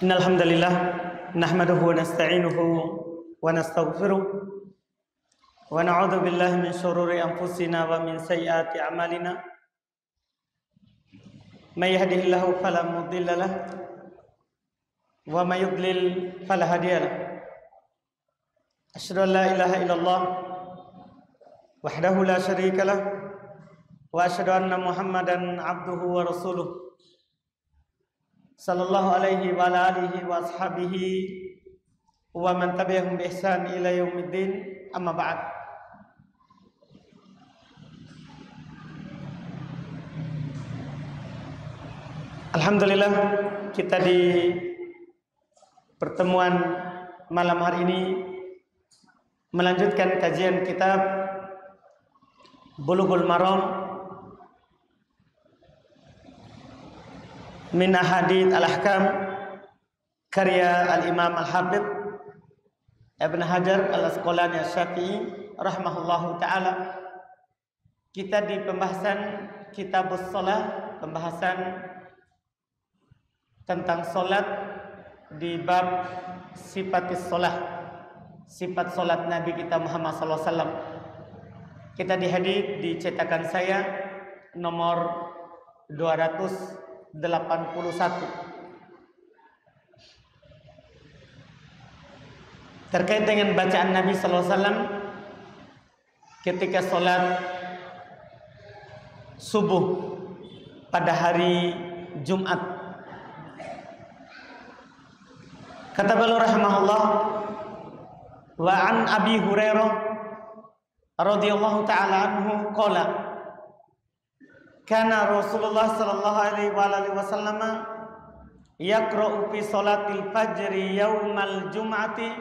Innal hamdalillah nahmaduhu wa nasta'inuhu wa nastaghfiruh wa na'udzu billahi min shururi anfusina wa min sayyiati a'malina. May yahdihillahu fala mudilla lahu wa may yudlil fala hadiya lahu. Asyhadu an la ilaha illallah wahdahu la syarika lahu wa asyhadu anna Muhammadan abduhu wa rasuluh. Sallallahu alaihi wa ala alihi wa ashabihi wa man tabi'ahum bi ihsan ila yaumiddin, amma ba'd. Alhamdulillah, kita di pertemuan malam hari ini melanjutkan kajian kitab Bulughul Maram min Ahadits Al-Ahkam karya Al-Imam Al-Hafidz Ibn Hajar Al-Asqalani Asy-Syafi'i rahimahullahu taala. Kita di pembahasan Kitabus Shalah, pembahasan tentang salat di bab sifatis shalah, sifat salat Nabi kita Muhammad sallallahu alaihi wasallam. Kita di hadits di cetakan saya nomor 281. Terkait dengan bacaan Nabi sallallahu alaihi wasallam ketika salat subuh pada hari Jumat. Kata beliau rahimahullah, wa an Abi Hurairah radhiyallahu taala anhu qala kana Rasulullah sallallahu alaihi wa alihi wasallam yaqra'u fi salatil fajri yaumal jum'ati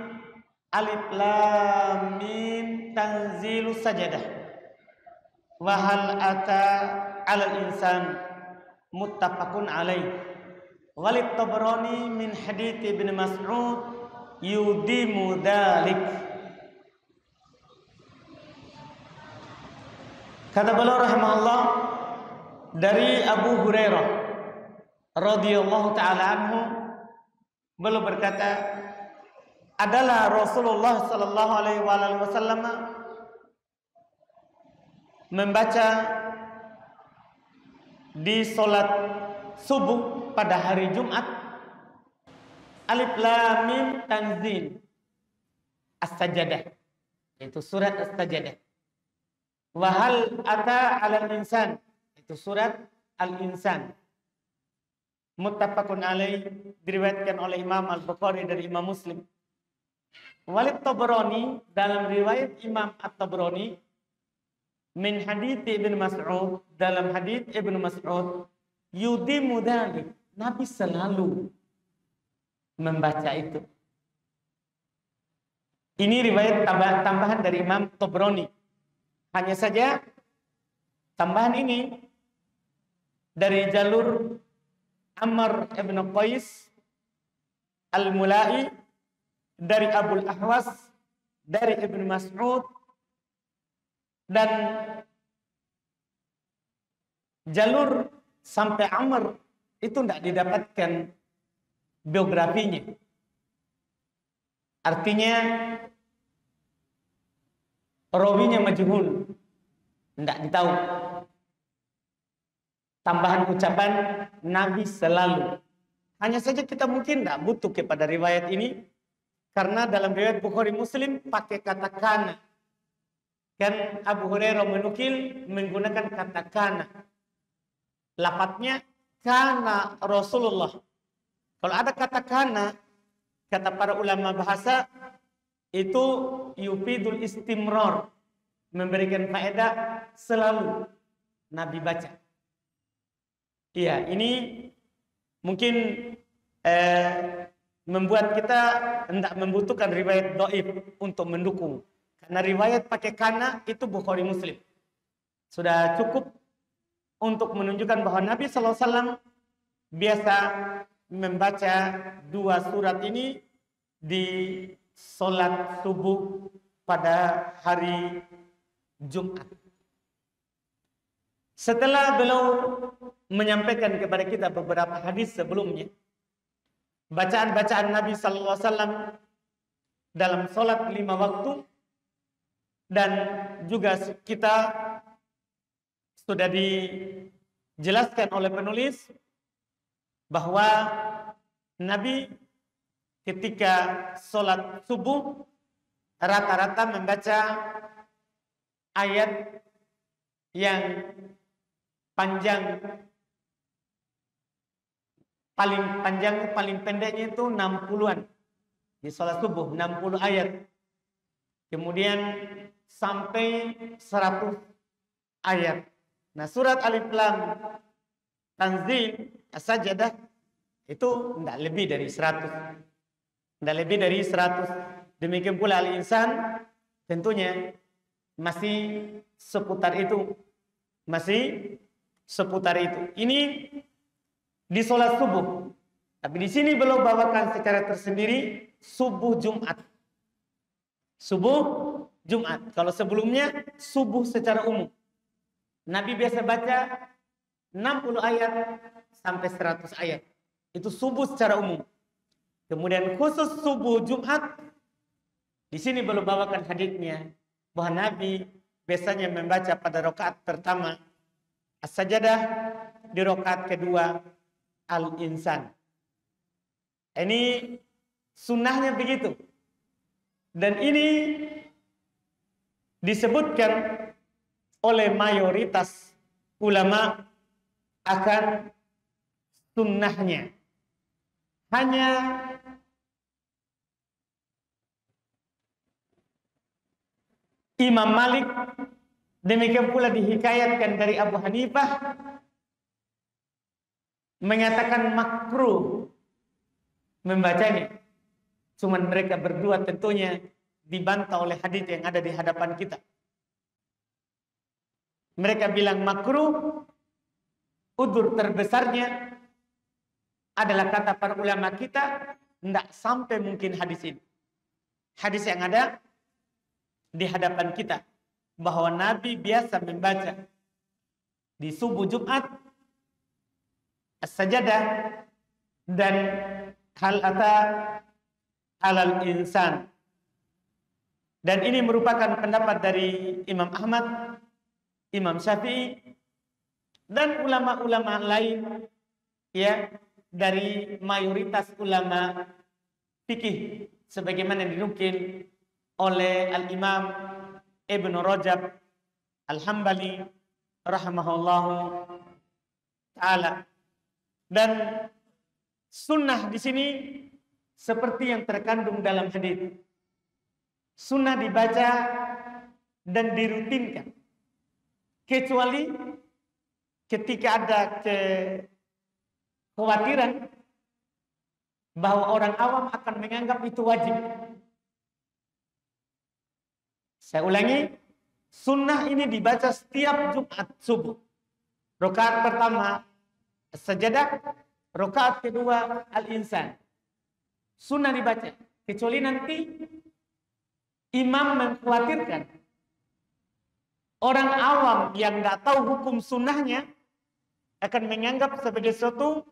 alif lam mim tanzilus sajadah wa hal ata 'alal insan muttafaqun alaih. Walid Tabrani min hadits Ibnu Mas'ud yudimu dzalik. Kata beliau rahimahullah, dari Abu Hurairah radhiyallahu taala anhu, beliau berkata, adalah Rasulullah sallallahu alaihi wasallam membaca di salat subuh pada hari Jumat alif lam mim tanzil as-sajadah, itu surat as-sajadah. Wa hal ata 'alal insan, itu surat Al-Insan. Muttafaqun alaih, diriwayatkan oleh Imam Al-Bukhari dari Imam Muslim. Walid Tabrani, dalam riwayat Imam At-Tabrani, min hadits Ibnu Mas'ud, dalam hadits Ibnu Mas'ud, yudimu dzalik, Nabi selalu membaca itu. Ini riwayat tambahan dari Imam Tabrani. Hanya saja tambahan ini dari jalur Amr ibn Qais Al-Mulai, dari Abul Ahwas, dari Ibnu Mas'ud, dan jalur sampai Amr itu tidak didapatkan biografinya. Artinya rawinya majhul, tidak ditahu. Tambahan ucapan Nabi selalu. Hanya saja kita mungkin tidak butuh kepada riwayat ini, karena dalam riwayat Bukhari Muslim pakai kata kana. Kan Abu Hurairah menukil menggunakan kata kana. Lafadznya kana Rasulullah. Kalau ada kata kana, kata para ulama bahasa, itu yufidul istimrar, memberikan faedah selalu Nabi baca. Iya, ini mungkin membuat kita tidak membutuhkan riwayat dhaif untuk mendukung. Karena riwayat pakai kana itu Bukhari Muslim. Sudah cukup untuk menunjukkan bahwa Nabi sallallahu alaihi wasallam biasa membaca dua surat ini di salat subuh pada hari Jumat. Setelah beliau menyampaikan kepada kita beberapa hadis sebelumnya, bacaan-bacaan Nabi sallallahu alaihi wasallam dalam sholat 5 waktu, dan juga kita sudah dijelaskan oleh penulis bahwa Nabi ketika sholat subuh rata-rata membaca ayat yang panjang, paling pendeknya itu 60-an. Di sholat subuh 60 ayat. Kemudian sampai 100 ayat. Nah, surat Alif Lam Tanzil, As-Sajdah itu tidak lebih dari 100. Tidak lebih dari 100. Demikian pula Al-Insan tentunya masih seputar itu. Masih seputar itu. Ini di sholat subuh. Tapi di sini belum bawakan secara tersendiri subuh Jumat. Subuh Jumat. Kalau sebelumnya subuh secara umum. Nabi biasa baca 60 ayat sampai 100 ayat. Itu subuh secara umum. Kemudian khusus subuh Jumat, di sini belum bawakan haditsnya bahwa Nabi biasanya membaca pada rakaat pertama As-Sajdah, di rakaat kedua Al-Insan. Ini sunnahnya begitu. Dan ini disebutkan oleh mayoritas ulama akan sunnahnya. Hanya Imam Malik, demikian pula dihikayatkan dari Abu Hanifah, mengatakan makruh membacanya. Cuman mereka berdua tentunya dibantah oleh hadis yang ada di hadapan kita. Mereka bilang makruh, udzur terbesarnya adalah kata para ulama kita, tidak sampai mungkin hadis ini. Hadis yang ada di hadapan kita, bahwa Nabi biasa membaca di subuh Jumat As-Sajdah dan hal ata alal insan. Dan ini merupakan pendapat dari Imam Ahmad, Imam Syafi'i, dan ulama-ulama lain, ya, dari mayoritas ulama fikih, sebagaimana dinukil oleh Al-Imam Ibn Rajab Al-Hambali rahimahullahu ta'ala. Dan sunnah di sini seperti yang terkandung dalam hadis. Sunnah dibaca dan dirutinkan. Kecuali ketika ada kekhawatiran bahwa orang awam akan menganggap itu wajib. Saya ulangi, sunnah ini dibaca setiap Jumat subuh. Rakaat pertama As-Sajdah, rakaat kedua Al-Insan. Sunnah dibaca, kecuali nanti imam mengkhawatirkan orang awam yang nggak tahu hukum sunnahnya akan menganggap sebagai suatu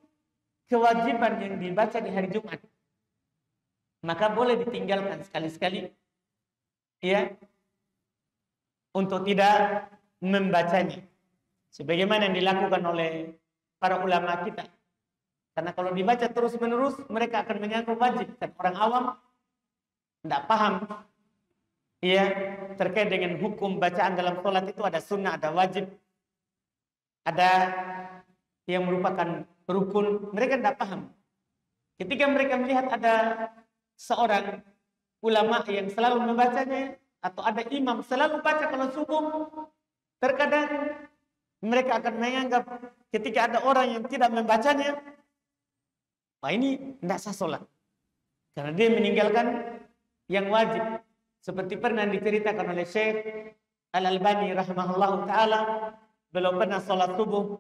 kewajiban yang dibaca di hari Jumat. Maka boleh ditinggalkan sekali-sekali, ya, untuk tidak membacanya. Sebagaimana yang dilakukan oleh para ulama kita. Karena kalau dibaca terus-menerus, mereka akan menganggap wajib. Dan orang awam tidak paham, ya, terkait dengan hukum bacaan dalam sholat itu ada sunnah, ada wajib, ada yang merupakan rukun. Mereka tidak paham. Ketika mereka melihat ada seorang ulama yang selalu membacanya, atau ada imam selalu baca kalau subuh, terkadang mereka akan menganggap ketika ada orang yang tidak membacanya, wah ini tidak sah sholat. Karena dia meninggalkan yang wajib. Seperti pernah diceritakan oleh Syekh Al-Albani rahimahullah ta'ala, beliau pernah sholat subuh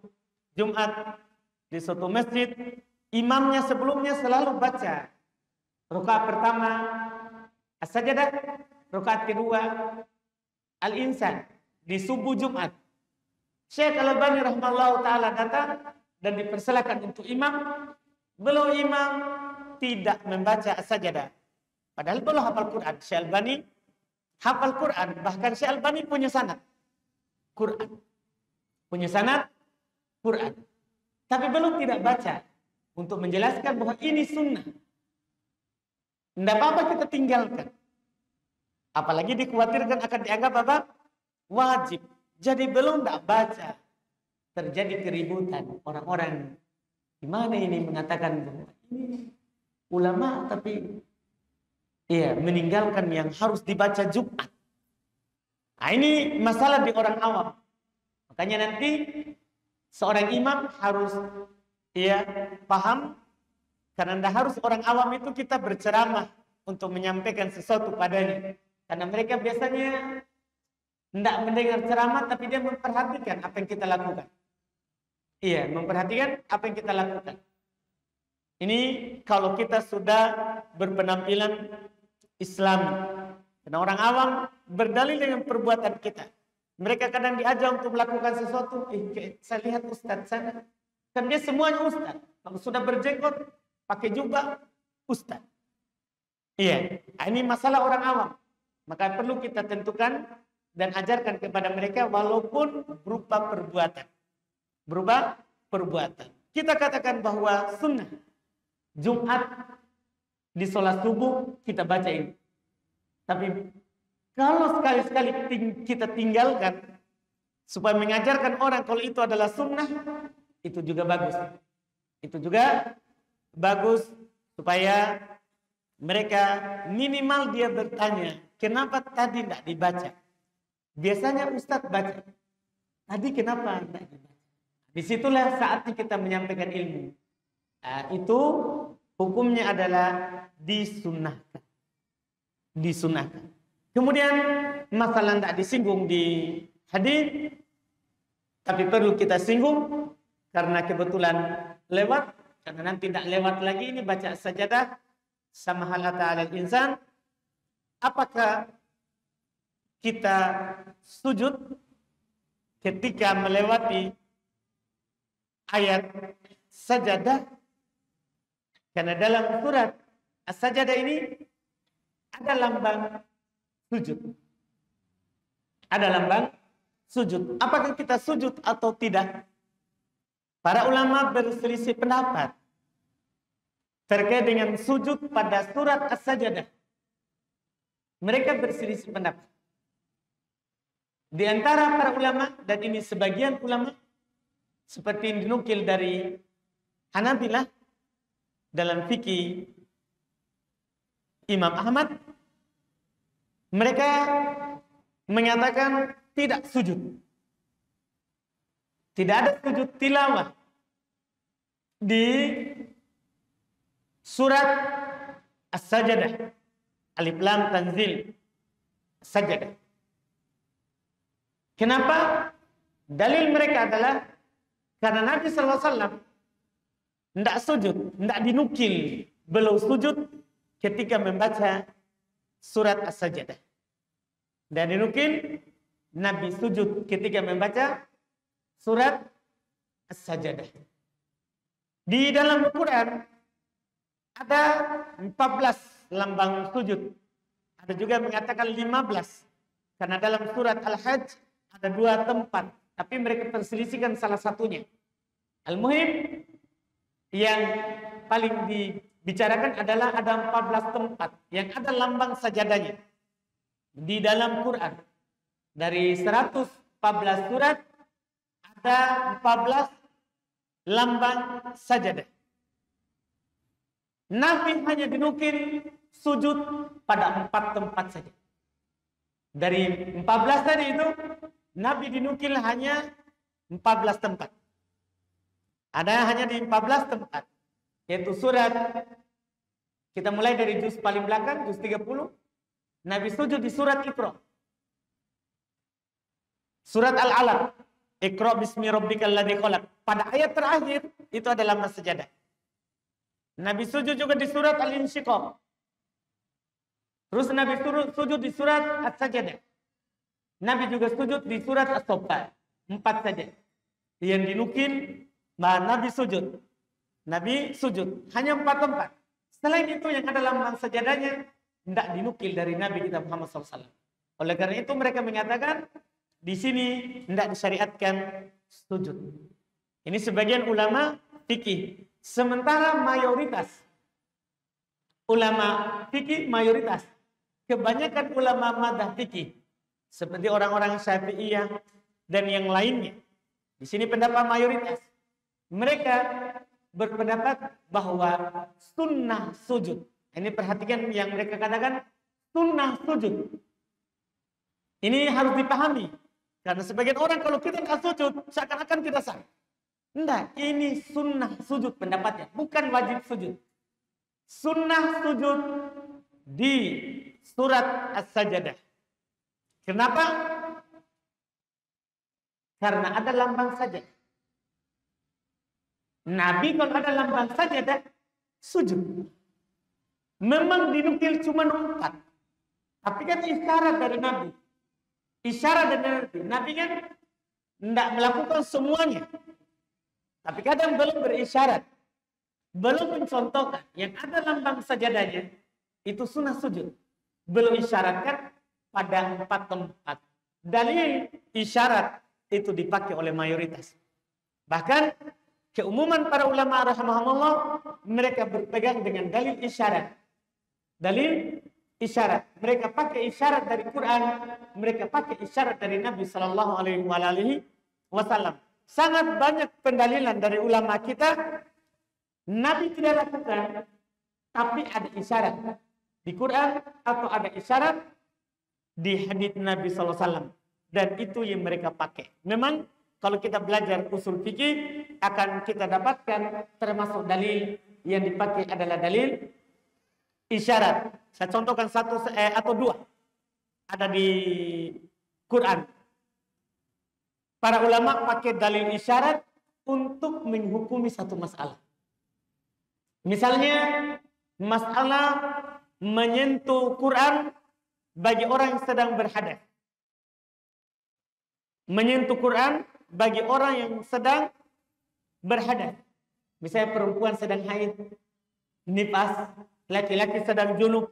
Jumat di suatu masjid. Imamnya sebelumnya selalu baca rakaat pertama As-Sajdah, rakaat kedua Al-Insan di subuh Jumat. Syekh Al-Albani rahimahullah ta'ala datang dan dipersilakan untuk imam. Belum imam, tidak membaca as-sajadah. Padahal belum hafal Quran. Syekh Albani hafal Quran. Bahkan Syekh Albani punya sanad Quran. Punya sanad Quran. Tapi belum tidak baca. Untuk menjelaskan bahwa ini sunnah. Tidak apa-apa kita tinggalkan. Apalagi dikhawatirkan akan dianggap apa? Wajib. Jadi belum tidak baca. Terjadi keributan. Orang-orang gimana ini mengatakan bahwa ini ulama tapi meninggalkan yang harus dibaca Jumat. Nah, ini masalah di orang awam. Makanya nanti seorang imam harus paham, karena tidak harus orang awam itu kita berceramah untuk menyampaikan sesuatu padanya. Karena mereka biasanya tidak mendengar ceramah, tapi dia memperhatikan apa yang kita lakukan. Iya, memperhatikan apa yang kita lakukan. Ini kalau kita sudah berpenampilan Islam. Karena orang awam berdalil dengan perbuatan kita. Mereka kadang diajak untuk melakukan sesuatu. Saya lihat Ustadz sana. Kan dia semuanya Ustadz. Kalau sudah berjenggot, pakai jubah, Ustadz. Iya, ini masalah orang awam. Maka perlu kita tentukan dan ajarkan kepada mereka walaupun berupa perbuatan. Berupa perbuatan. Kita katakan bahwa sunnah Jumat di sholat subuh kita baca ini. Tapi kalau sekali-sekali kita tinggalkan supaya mengajarkan orang kalau itu adalah sunnah, itu juga bagus. Itu juga bagus supaya mereka minimal dia bertanya, kenapa tadi tidak dibaca? Biasanya Ustadz baca. Tadi kenapa tidak dibaca? Disitulah saatnya kita menyampaikan ilmu. Itu hukumnya adalah disunnahkan. Disunnahkan. Kemudian masalah tidak disinggung di hadis, tapi perlu kita singgung karena kebetulan lewat. Karena nanti tidak lewat lagi ini baca sajadah sama hal ta'ala insan. Apakah kita sujud ketika melewati ayat sajadah? Karena dalam surat as-sajadah ini ada lambang sujud. Ada lambang sujud. Apakah kita sujud atau tidak? Para ulama berselisih pendapat terkait dengan sujud pada surat as-sajadah. Mereka berselisih pendapat. Di antara para ulama, dan ini sebagian ulama, seperti yang dinukil dari Hanabilah dalam fikih Imam Ahmad, mereka menyatakan tidak sujud. Tidak ada sujud tilawah di surat as-sajadah. Alif Lam Tanzil sajadah. Kenapa? Dalil mereka adalah karena Nabi SAW tidak sujud, tidak dinukil beliau sujud ketika membaca surat as-sajadah. Dan dinukil Nabi sujud ketika membaca surat as-sajadah. Di dalam Al-Quran ada 14 lambang sujud. Ada juga mengatakan 15. Karena dalam surat Al-Hajj ada 2 tempat. Tapi mereka perselisihkan salah satunya. Al-Muhim yang paling dibicarakan adalah ada 14 tempat yang ada lambang sajadahnya. Di dalam Quran. Dari 114 surat ada 14 lambang sajadah. Nabi hanya dinukil sujud pada 4 tempat saja. Dari 14 tadi itu, Nabi dinukil hanya 14 tempat. Ada hanya di 14 tempat. Yaitu surat, kita mulai dari juz paling belakang, juz 30. Nabi sujud di surat Iqra. Surat Al-Alaq. Iqra bismi rabbikal ladzi khalaq. Pada ayat terakhir, itu adalah lambang sajadah. Nabi sujud juga di surat Al-Insyiqaq. Terus Nabi sujud di surat As-Sajadah. Nabi juga sujud di surat As-Saffat. 4 saja. Yang dinukil bahwa Nabi sujud. Nabi sujud. Hanya 4 tempat. Selain itu yang ada lambang sajadahnya tidak dinukil dari Nabi kita Muhammad SAW. Oleh karena itu mereka mengatakan di sini tidak disyariatkan sujud. Ini sebagian ulama fikih. Sementara mayoritas ulama fikih kebanyakan ulama madzhab fikih seperti orang-orang Syafi'iyah dan yang lainnya. Di sini pendapat mayoritas. Mereka berpendapat bahwa sunnah sujud. Ini perhatikan yang mereka katakan sunnah sujud. Ini harus dipahami. Karena sebagian orang kalau kita nggak sujud, seakan-akan kita sah. Enggak, ini sunnah sujud pendapatnya, bukan wajib sujud. Sunnah sujud di surat As-Sajdah. Kenapa? Karena ada lambang saja. Nabi kalau ada lambang sajadah, sujud. Memang dinukil cuma 4. Tapi kan isyarat dari Nabi. Isyarat dari Nabi. Nabi kan tidak melakukan semuanya. Tapi kadang belum berisyarat. Belum mencontohkan. Yang ada lambang sajadahnya, itu sunnah sujud. Belum isyaratkan pada 4 tempat. Dalil isyarat itu dipakai oleh mayoritas. Bahkan keumuman para ulama rahimahumullah, mereka berpegang dengan dalil isyarat. Dalil isyarat. Mereka pakai isyarat dari Quran, mereka pakai isyarat dari Nabi sallallahu alaihi wasallam. Sangat banyak pendalilan dari ulama kita Nabi tidak lakukan, tapi ada isyarat di Quran atau ada isyarat di hadits Nabi sallallahu alaihi wasallam, dan itu yang mereka pakai. Memang kalau kita belajar usul fikih akan kita dapatkan termasuk dalil yang dipakai adalah dalil isyarat. Saya contohkan 1 atau 2 ada di Quran. Para ulama pakai dalil isyarat untuk menghukumi satu masalah. Misalnya masalah menyentuh Quran bagi orang yang sedang berhadas. Menyentuh Quran bagi orang yang sedang berhadas. Misalnya perempuan sedang haid, nifas, laki-laki sedang junub.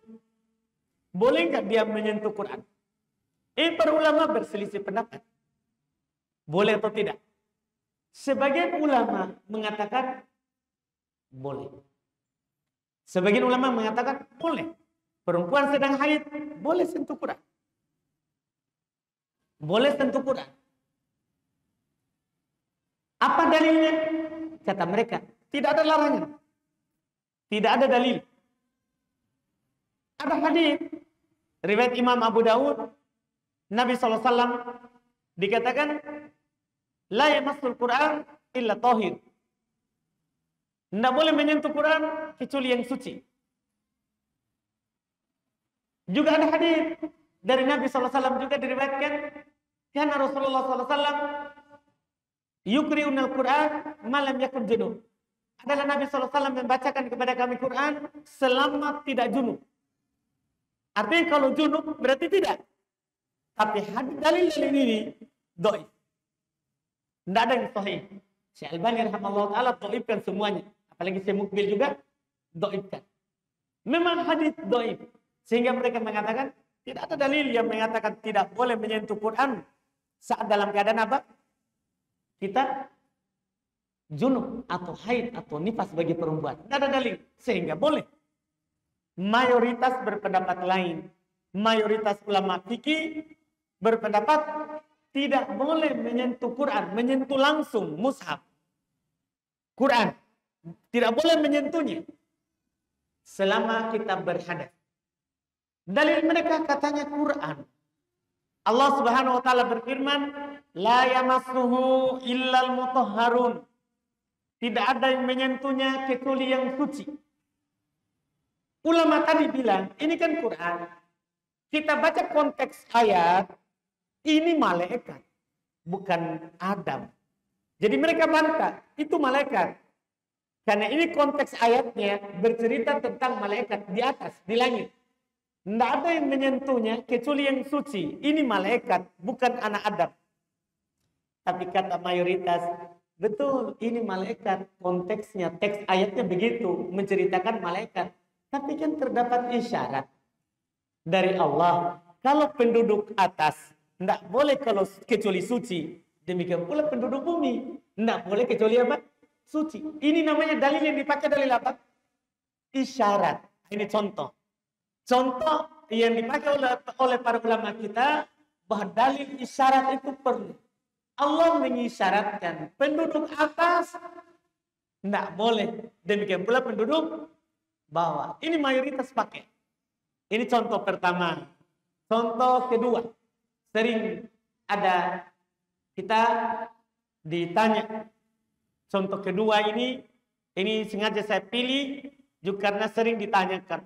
Boleh nggak dia menyentuh Quran? Ini para ulama berselisih pendapat. Boleh atau tidak? Sebagian ulama mengatakan boleh. Sebagian ulama mengatakan boleh. Perempuan sedang haid, boleh sentuh Quran. Boleh sentuh Quran. Apa dalilnya? Kata mereka, tidak ada larangan. Tidak ada dalil. Ada hadis riwayat Imam Abu Dawud, Nabi SAW dikatakan la yamassul Quran illa tahir. Tidak boleh menyentuh Quran kecuali yang suci. Juga ada hadis dari Nabi SAW juga diriwayatkan, karena Rasulullah SAW yukri'unal Quran malam yakun junub. Adalah Nabi SAW membacakan kepada kami Quran selama tidak junub. Artinya kalau junub berarti tidak. Tapi hadis dalil ini dhaif. Tidak ada yang sahih. Syekh Albani rahimahullah taala dhaifkan semuanya. Apalagi Syekh Mukbil juga dhaifkan. Memang hadis dhaif. Sehingga mereka mengatakan tidak ada dalil yang mengatakan tidak boleh menyentuh Quran saat dalam keadaan apa? Kita junub atau haid atau nifas bagi perempuan. Tidak ada dalil. Sehingga boleh. Mayoritas berpendapat lain. Mayoritas ulama fikih berpendapat tidak boleh menyentuh Quran, menyentuh langsung mushaf Quran. Tidak boleh menyentuhnya selama kita berhadas. Dalil mereka katanya Quran. Allah Subhanahu wa taala berfirman, la yamassuhu illal mutahharun. Tidak ada yang menyentuhnya kecuali yang suci. Ulama tadi bilang, ini kan Quran. Kita baca konteks ayat, ini malaikat, bukan Adam. Jadi mereka bantah, itu malaikat. Karena ini konteks ayatnya bercerita tentang malaikat di atas, di langit. Tidak ada yang menyentuhnya kecuali yang suci. Ini malaikat, bukan anak Adam. Tapi kata mayoritas, betul ini malaikat. Konteksnya, teks ayatnya begitu, menceritakan malaikat. Tapi kan terdapat isyarat dari Allah. Kalau penduduk atas, tidak boleh kalau kecuali suci. Demikian pula penduduk bumi, tidak boleh kecuali apa? Suci. Ini namanya dalil yang dipakai dalil apa? Isyarat. Ini contoh. Contoh yang dipakai oleh para ulama kita, bahwa dalil isyarat itu perlu. Allah mengisyaratkan penduduk atas tidak boleh. Demikian pula penduduk bawah. Ini mayoritas pakai. Ini contoh pertama. Contoh kedua. Sering ada kita ditanya. Contoh kedua ini sengaja saya pilih juga karena sering ditanyakan.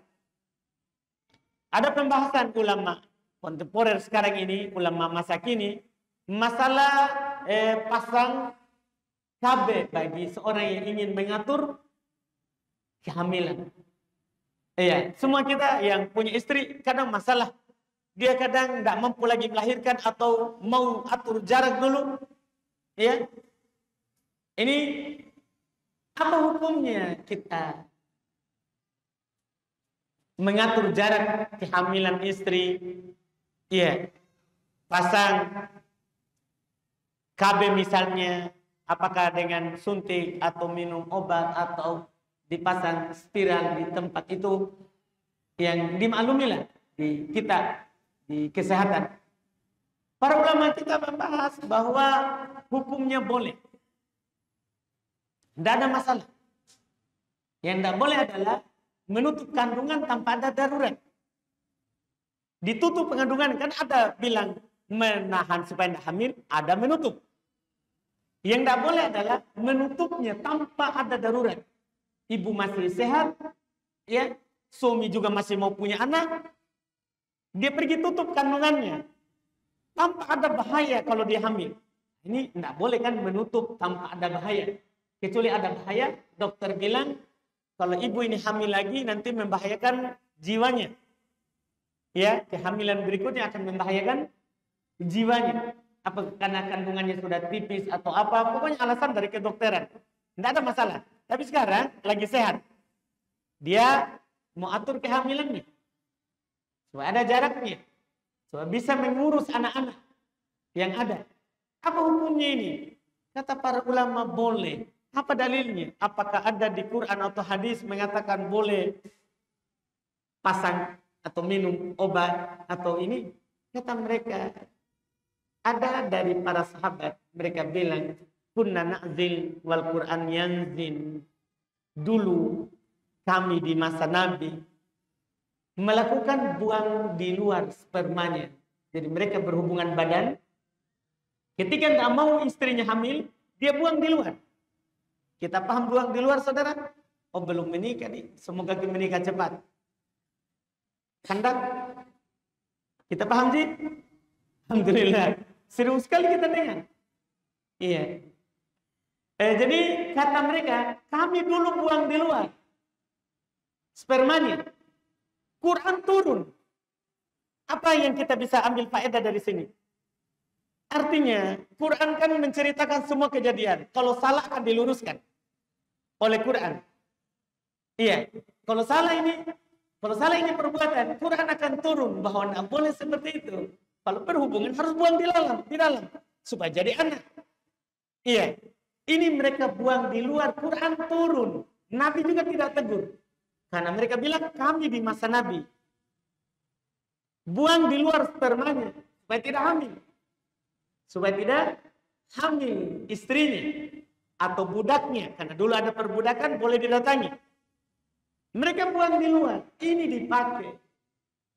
Ada pembahasan ulama kontemporer sekarang ini, ulama masa kini, masalah pasang KB bagi seorang yang ingin mengatur kehamilan. Iya, semua kita yang punya istri kadang masalah. Dia kadang tidak mampu lagi melahirkan atau mau atur jarak dulu. Ya. Ini apa hukumnya kita mengatur jarak kehamilan istri? Iya. Pasang KB misalnya, apakah dengan suntik atau minum obat atau dipasang spiral di tempat itu yang dimaklumi lah di kita di kesehatan. Para ulama kita membahas bahwa hukumnya boleh. Tidak ada masalah. Yang tidak boleh adalah menutup kandungan tanpa ada darurat. Ditutup kandungan kan ada bilang menahan supaya tidak hamil, ada menutup. Yang tidak boleh adalah menutupnya tanpa ada darurat. Ibu masih sehat, ya, suami juga masih mau punya anak, dia pergi tutup kandungannya tanpa ada bahaya kalau dia hamil. Ini tidak boleh kan menutup tanpa ada bahaya. Kecuali ada bahaya, dokter bilang kalau ibu ini hamil lagi nanti membahayakan jiwanya. Ya, kehamilan berikutnya akan membahayakan jiwanya. Apa karena kandungannya sudah tipis atau apa, pokoknya alasan dari kedokteran. Tidak ada masalah. Tapi sekarang lagi sehat. Dia mau atur kehamilannya. Supaya ada jaraknya. Supaya bisa mengurus anak-anak yang ada. Apa hukumnya ini? Kata para ulama boleh. Apa dalilnya? Apakah ada di Quran atau hadis mengatakan boleh pasang atau minum obat atau ini? Kata mereka, ada dari para sahabat, mereka bilang, kunna na'zil wal Quran yanzil. Dulu kami di masa Nabi melakukan buang di luar spermanya. Jadi mereka berhubungan badan. Ketika tidak mau istrinya hamil, dia buang di luar. Kita paham buang di luar, saudara? Oh, belum menikah nih. Semoga kita menikah cepat. Kandak? Kita paham sih? Alhamdulillah. Seru sekali kita dengar. Iya. Jadi kata mereka, kami dulu buang di luar spermanya. Quran turun. Apa yang kita bisa ambil faedah dari sini? Artinya, Quran kan menceritakan semua kejadian. Kalau salah akan diluruskan oleh Quran. Iya. Kalau salah ini perbuatan, Quran akan turun bahwa tidak boleh seperti itu. Kalau berhubungan harus buang di dalam supaya jadi anak. Iya. Ini mereka buang di luar, Quran turun. Nabi juga tidak tegur. Karena mereka bilang kami di masa Nabi buang di luar spermanya supaya tidak hamil. Supaya tidak hamil istrinya atau budaknya. Karena dulu ada perbudakan boleh didatangi. Mereka buang di luar. Ini dipakai.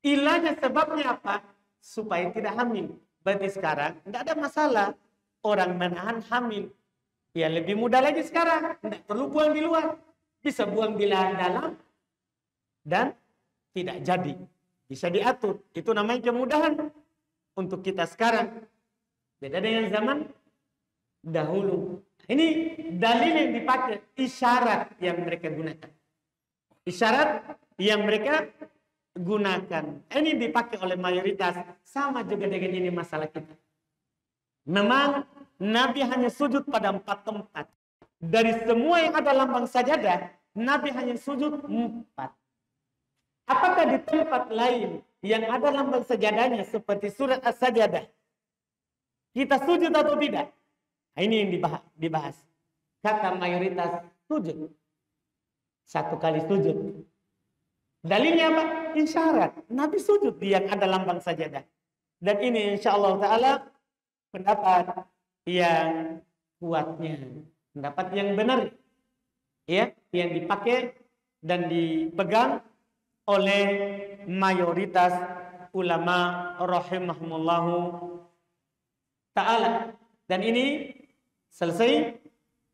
Ilahnya sebabnya apa? Supaya tidak hamil. Berarti sekarang tidak ada masalah orang menahan hamil. Ya lebih mudah lagi sekarang. Tidak perlu buang di luar. Bisa buang di dalam dan tidak jadi. Bisa diatur. Itu namanya kemudahan untuk kita sekarang. Beda dengan zaman dahulu. Ini dalil yang dipakai. Isyarat yang mereka gunakan. Isyarat yang mereka gunakan. Ini dipakai oleh mayoritas. Sama juga dengan ini masalah kita. Memang Nabi hanya sujud pada 4 tempat. Dari semua yang ada lambang sajadah, Nabi hanya sujud 4. Apakah di tempat lain yang ada lambang sajadahnya seperti surat As-Sajadah, kita sujud atau tidak? Nah, ini yang dibahas. Kata mayoritas sujud. 1 kali sujud. Dalilnya apa? Isyarat. Nabi sujud yang ada lambang sajadah. Dan ini insya-Allah ta'ala pendapat yang kuatnya. Pendapat yang benar. Ya, yang dipakai dan dipegang oleh mayoritas ulama rahimahumullahu ta'ala. Dan ini selesai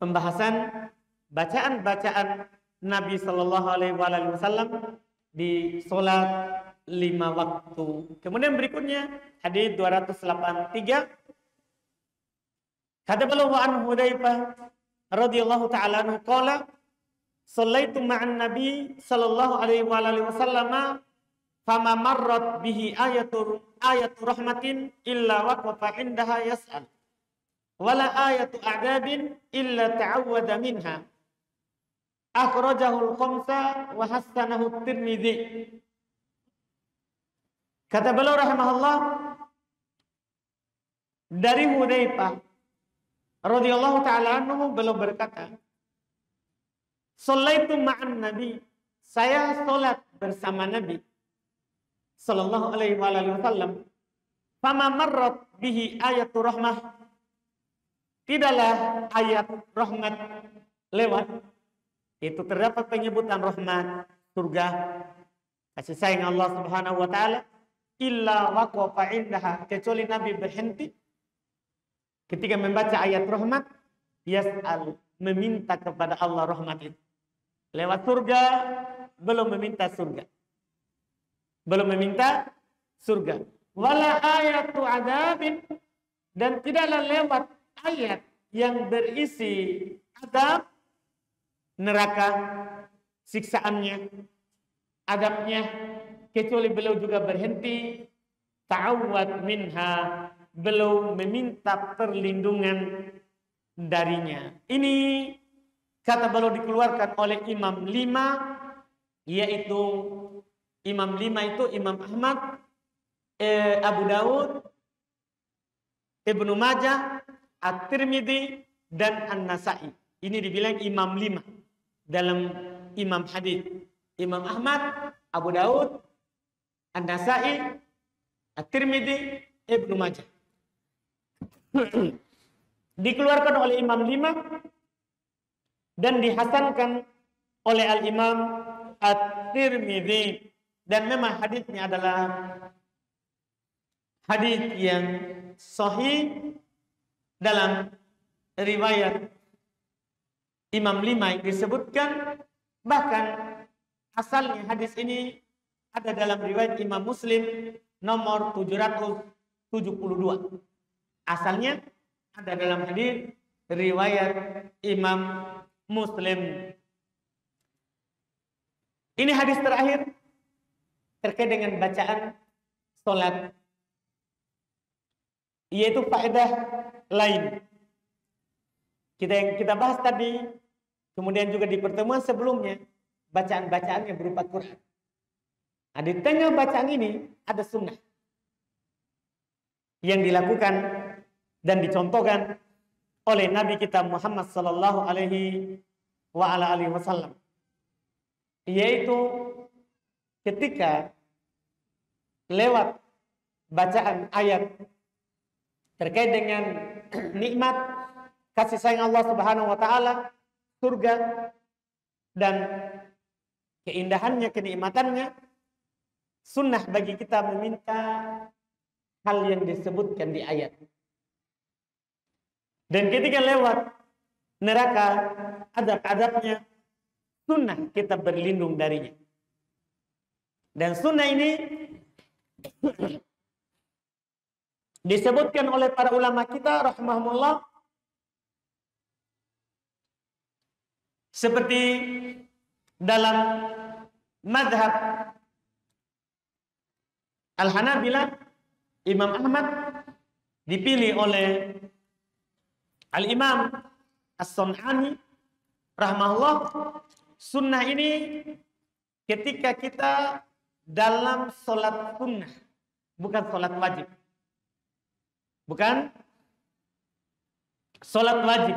pembahasan bacaan-bacaan Nabi Shallallahu Alaihi Wasallam di sholat 5 waktu. Kemudian berikutnya hadis 283. Kata beliau an Hudzaifah radhiyallahu taala anhu qala shallaitu ma'an Nabi Shallallahu Alaihi Wasallam fama marrat bihi ayatu rahmatin illa waqafa indaha yas'al wala ayatu a'dabin illa ta'awwada minha. Akhrajahul khamsa wa hassanahu Tirmidzi. Kata beliau rahimahullah dari Hudzaifah radhiyallahu taala anhu, beliau berkata, "Shallaitu ma'an Nabi." Saya salat bersama Nabi sallallahu alaihi wasallam. Fama marrat bihi ayatu rahmah. Tidaklah ayat rahmat lewat. Itu terdapat penyebutan rahmat, surga, kasih sayang Allah Subhanahu wa taala, illa waqafa indaha, kecuali Nabi berhenti ketika membaca ayat rahmat, yas'al, meminta kepada Allah rahmat itu. Lewat surga, belum meminta surga. Belum meminta surga. Wala ayatu adabin, dan tidaklah lewat ayat yang berisi adab, neraka, siksaannya, adabnya, kecuali beliau juga berhenti ta'awwad minha, beliau meminta perlindungan darinya. Ini kata beliau dikeluarkan oleh Imam 5, yaitu Imam 5 itu Imam Ahmad, Abu Daud, Ibnu Majah, At-Tirmidzi, dan An-Nasa'i. Ini dibilang Imam 5 dalam Imam hadis. Imam Ahmad, Abu Daud, An-Nasa'i, At-Tirmidzi, Ibnu Majah. Dikeluarkan oleh Imam 5 dan dihasankan oleh Al-Imam At-Tirmidzi, dan memang hadisnya adalah hadis yang sahih dalam riwayat Imam 5 yang disebutkan. Bahkan asalnya hadis ini ada dalam riwayat Imam Muslim nomor 772. Asalnya ada dalam hadis riwayat Imam Muslim. Ini hadis terakhir terkait dengan bacaan sholat, yaitu faedah lain yang kita bahas tadi, kemudian juga di pertemuan sebelumnya, bacaan-bacaan yang berupa Quran. Nah, di tengah bacaan ini ada sunnah yang dilakukan dan dicontohkan oleh Nabi kita Muhammad sallallahu alaihi wasallam, yaitu ketika lewat bacaan ayat terkait dengan nikmat kasih sayang Allah Subhanahu wa taala, surga, dan keindahannya, kenikmatannya, sunnah bagi kita meminta hal yang disebutkan di ayat. Dan ketika lewat neraka, adab-adabnya, sunnah kita berlindung darinya. Dan sunnah ini disebutkan oleh para ulama kita rahimahumullah seperti dalam madhab Al-Hanabilah, Imam Ahmad dipilih oleh Al-Imam As-Sun'ani rahimahullah. Sunnah ini ketika kita dalam sholat sunnah, bukan sholat wajib. Bukan sholat wajib.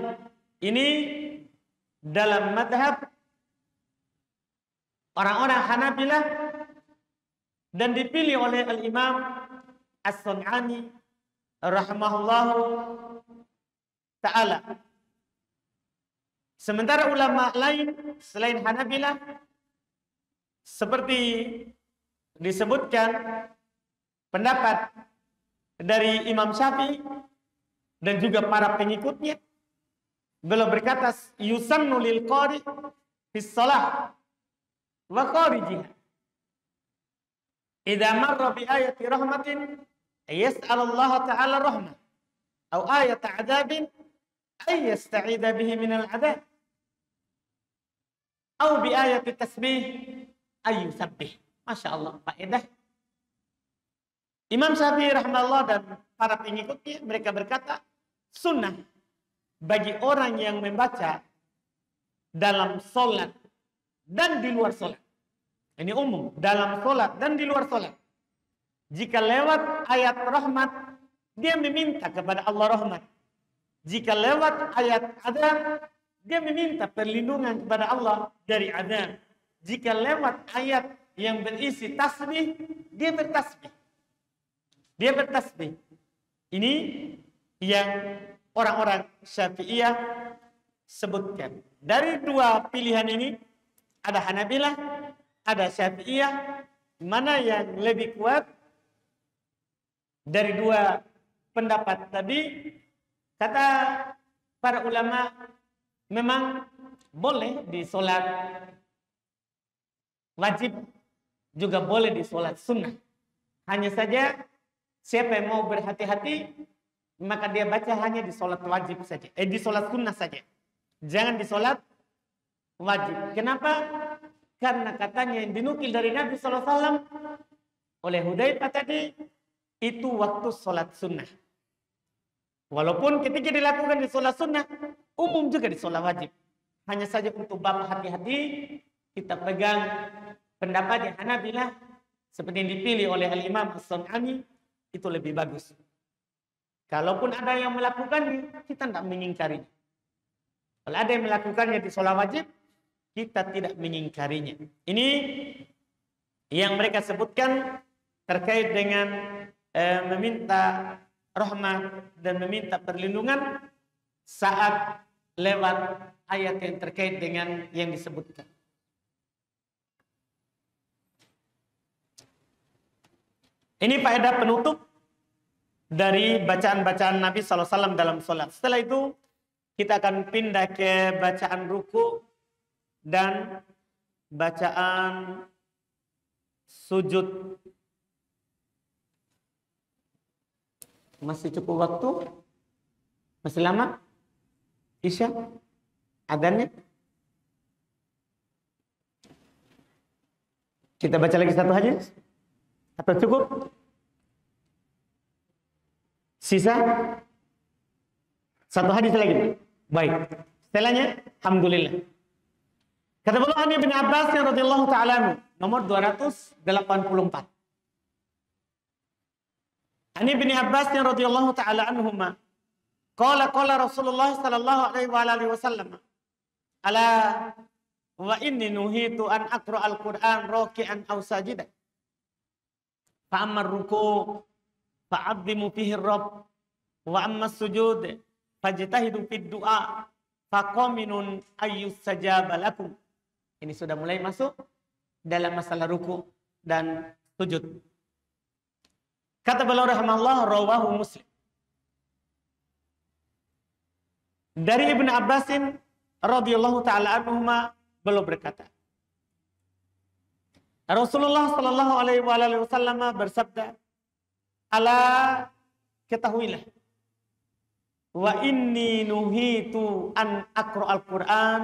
Ini dalam madhab orang-orang Hanabilah dan dipilih oleh Al-Imam As-Sun'ani rahimahullahu ta'ala. Sementara ulama lain selain Hanabilah seperti disebutkan pendapat dari Imam Syafi'i dan juga para pengikutnya, beliau berkata yusannu lil qari fis shalah wa kharijiha idza marra bi ayati rahmatin yas'alullaha ta'ala rahmah aw ayat 'adzabin ay yasta'idza bihi minal 'adzab aw bi ayati tasbih ay yusabbih. Masya Allah, faedah. Imam Syafi'i rahimahullah dan para pengikutnya, mereka berkata sunnah bagi orang yang membaca dalam sholat dan di luar sholat. Ini umum, dalam sholat dan di luar sholat. Jika lewat ayat rahmat, dia meminta kepada Allah rahmat. Jika lewat ayat adzab, dia meminta perlindungan kepada Allah dari adzab. Jika lewat ayat yang berisi tasbih, dia bertasbih. Dia bertasbih. Ini yang orang-orang Syafi'iyah sebutkan. Dari dua pilihan ini, ada Hanabilah, ada Syafi'iyah. Mana yang lebih kuat dari dua pendapat tadi? Kata para ulama, memang boleh di sholat wajib, juga boleh di sholat sunnah. Hanya saja siapa yang mau berhati-hati, maka dia baca hanya di sholat wajib saja. Di sholat sunnah saja. Jangan di sholat wajib. Kenapa? Karena katanya yang dinukil dari Nabi SAW oleh Hudzaifah tadi, itu waktu sholat sunnah. Walaupun ketika dilakukan di sholat sunnah, umum juga di sholat wajib. Hanya saja untuk bab hati-hati, kita pegang pendapat yang Hanabilah seperti yang dipilih oleh Al-Imam As-Sun'ani, itu lebih bagus. Kalaupun ada yang melakukannya, kita tidak mengingkarinya. Kalau ada yang melakukannya di sholat wajib, kita tidak mengingkarinya. Ini yang mereka sebutkan terkait dengan meminta rahmat dan meminta perlindungan saat lewat ayat yang terkait dengan yang disebutkan. Ini faedah penutup dari bacaan-bacaan Nabi SAW dalam sholat. Setelah itu kita akan pindah ke bacaan ruku dan bacaan sujud. Masih cukup waktu? Masih lama? Isya? Adanya? Kita baca lagi satu hadis? Atau cukup? Sisa? Satu hadis lagi? Baik. Setelahnya, alhamdulillah. Kata beliau Ani bin Abbas radhiyallahu ta'ala nomor 284. Ani bin Abbas radhiyallahu ta'ala anhuma qala Rasulullah sallallahu alaihi wasallam ala wa inni nuhitu an aqra al-Qur'an raki'an aw sajidan fa amma ar-ruku' fa'azzimu fihi ar-rabb wa amma as-sujud fajtahidu fid du'a faqaminun ayyustajaba lakum. Ini sudah mulai masuk dalam masalah ruku dan sujud. Kata beliau rahimahullah, rawahu Muslim. Dari Ibnu Abbasin radhiyallahu taala anhuma, beliau berkata, Rasulullah sallallahu alaihi wasallam bersabda, "Ala ketahuilah, wa inni nuhitu an aqra al-Qur'an."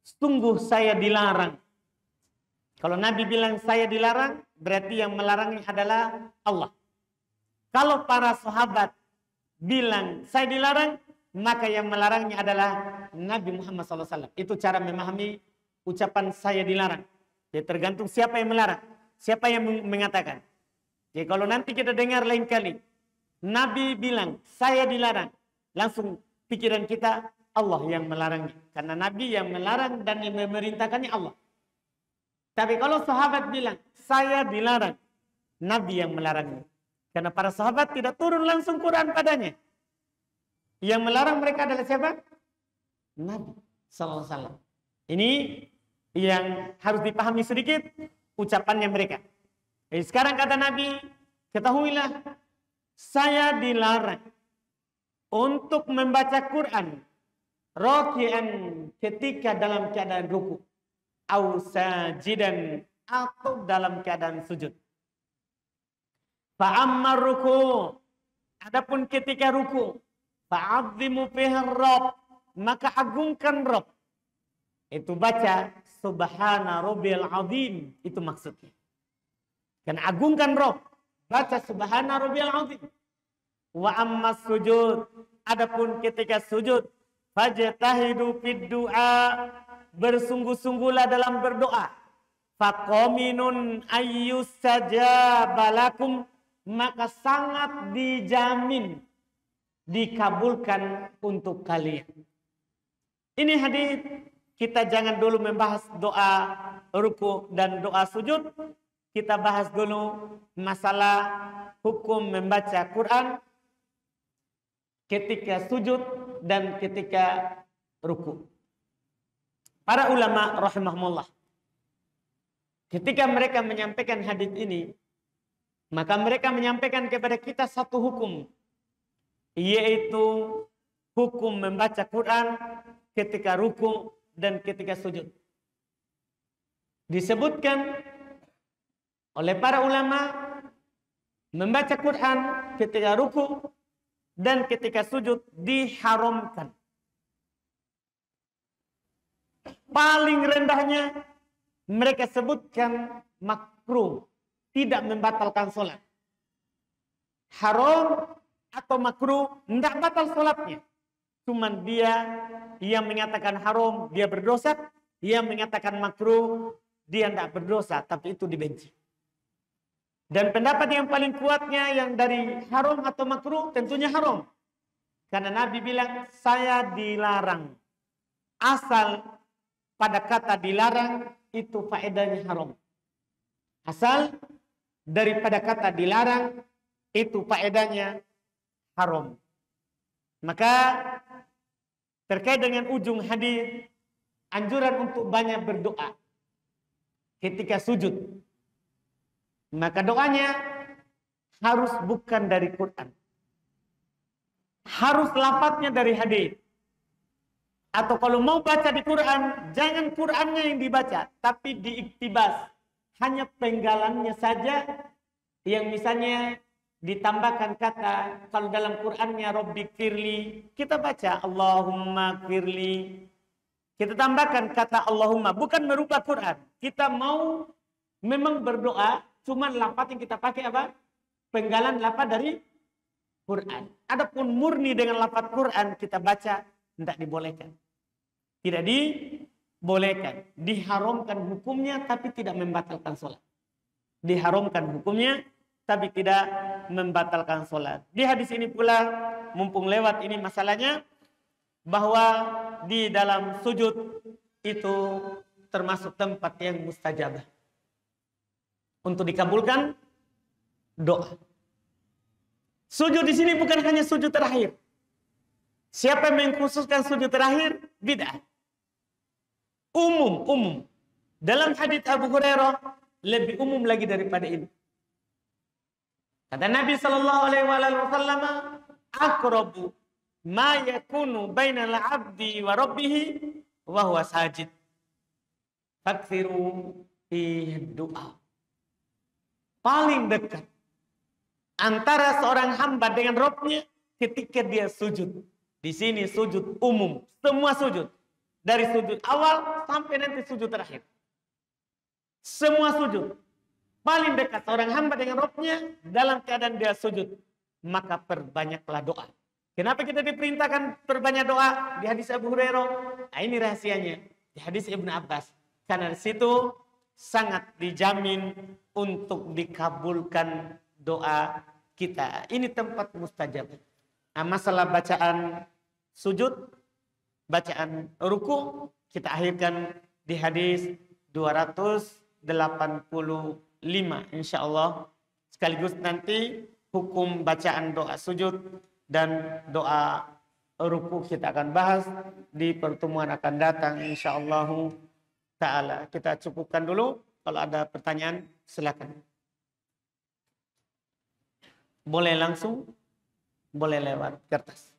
Sungguh saya dilarang. Kalau Nabi bilang saya dilarang, berarti yang melarangnya adalah Allah. Kalau para sahabat bilang saya dilarang, maka yang melarangnya adalah Nabi Muhammad SAW. Itu cara memahami ucapan saya dilarang. Ya tergantung siapa yang melarang. siapa yang mengatakan? Jadi kalau nanti kita dengar lain kali, Nabi bilang, saya dilarang. Langsung pikiran kita, Allah yang melarangnya. Karena Nabi yang melarang dan yang memerintahkannya Allah. Tapi kalau sahabat bilang, saya dilarang. Nabi yang melarangnya. Karena para sahabat tidak turun langsung Quran padanya. Yang melarang mereka adalah siapa? Nabi SAW. Ini yang harus dipahami sedikit ucapannya mereka. Jadi sekarang kata Nabi, ketahuilah, saya dilarang untuk membaca Quran raki'an ketika dalam keadaan ruku, au sajidan atau dalam keadaan sujud. Fa amma ruku, adapun ketika ruku, fa'azzimu fiha Rabb, maka agungkan Rabb. Itu baca subhana rabbiyal azim, itu maksudnya. Karena agungkan Rabb, baca subhana rabbiyal azim. Wa amma sujud, adapun ketika sujud, fajtahidu fid du'a, bersungguh-sungguhlah dalam berdoa. Faqaminun ayyustajabalakum, maka sangat dijamin dikabulkan untuk kalian. Ini hadis, kita jangan dulu membahas doa ruku dan doa sujud. Kita bahas dulu masalah hukum membaca Quran ketika sujud dan ketika ruku. Para ulama rahimahumullah, ketika mereka menyampaikan hadis ini, maka mereka menyampaikan kepada kita satu hukum, yaitu hukum membaca Quran ketika ruku dan ketika sujud. Disebutkan oleh para ulama, membaca Quran ketika ruku dan ketika sujud diharamkan. Paling rendahnya mereka sebutkan makruh, tidak membatalkan sholat. Haram atau makruh tidak batal sholatnya. Cuman dia yang menyatakan haram, dia berdosa. Dia mengatakan makruh, dia tidak berdosa, tapi itu dibenci. Dan pendapat yang paling kuatnya yang dari haram atau makruh tentunya haram. Karena Nabi bilang, saya dilarang. Asal pada kata dilarang itu faedahnya haram. Asal daripada kata dilarang itu faedahnya haram. Maka terkait dengan ujung hadis, anjuran untuk banyak berdoa ketika sujud. Maka doanya harus bukan dari Quran. Harus lafadznya dari hadis. Atau kalau mau baca di Quran, jangan Qurannya yang dibaca, tapi diiktibas. Hanya penggalannya saja yang misalnya ditambahkan kata, kalau dalam Qurannya Rabbi firli, kita baca Allahumma firli. Kita tambahkan kata Allahumma, bukan merubah Quran. Kita mau memang berdoa, cuman lafaz yang kita pakai apa? Penggalan lafaz dari Quran. Adapun murni dengan lafaz Quran kita baca, tidak dibolehkan. Tidak dibolehkan. Diharamkan hukumnya tapi tidak membatalkan sholat. Diharamkan hukumnya tapi tidak membatalkan sholat. Di hadis ini pula, mumpung lewat ini masalahnya, bahwa di dalam sujud itu termasuk tempat yang mustajabah. Untuk dikabulkan doa. Sujud di sini bukan hanya sujud terakhir. Siapa yang mengkhususkan sujud terakhir? Bid'ah. Umum. Dalam hadits Abu Hurairah lebih umum lagi daripada ini. Kata Nabi sallallahu alaihi wasallam, "Aqrabu ma yakunu bainal 'abdi wa rabbih wa huwa sajid. Fakthiru fi du'a." Paling dekat antara seorang hamba dengan Rabb-nya ketika dia sujud. Di sini sujud umum, semua sujud. Dari sujud awal sampai nanti sujud terakhir. Semua sujud. Paling dekat seorang hamba dengan Rabb-nya dalam keadaan dia sujud. Maka perbanyaklah doa. Kenapa kita diperintahkan perbanyak doa? Di hadis Abu Hurairah. Nah, ini rahasianya. Di hadis Ibnu Abbas. Karena di situ sangat dijamin untuk dikabulkan doa kita. Ini tempat mustajab. Nah, masalah bacaan sujud, bacaan ruku, kita akhirkan di hadis 285 insyaallah. Sekaligus nanti hukum bacaan doa sujud dan doa ruku kita akan bahas di pertemuan akan datang insyaallah taala. Kita cukupkan dulu. Kalau ada pertanyaan silakan. Boleh langsung, boleh lewat kertas.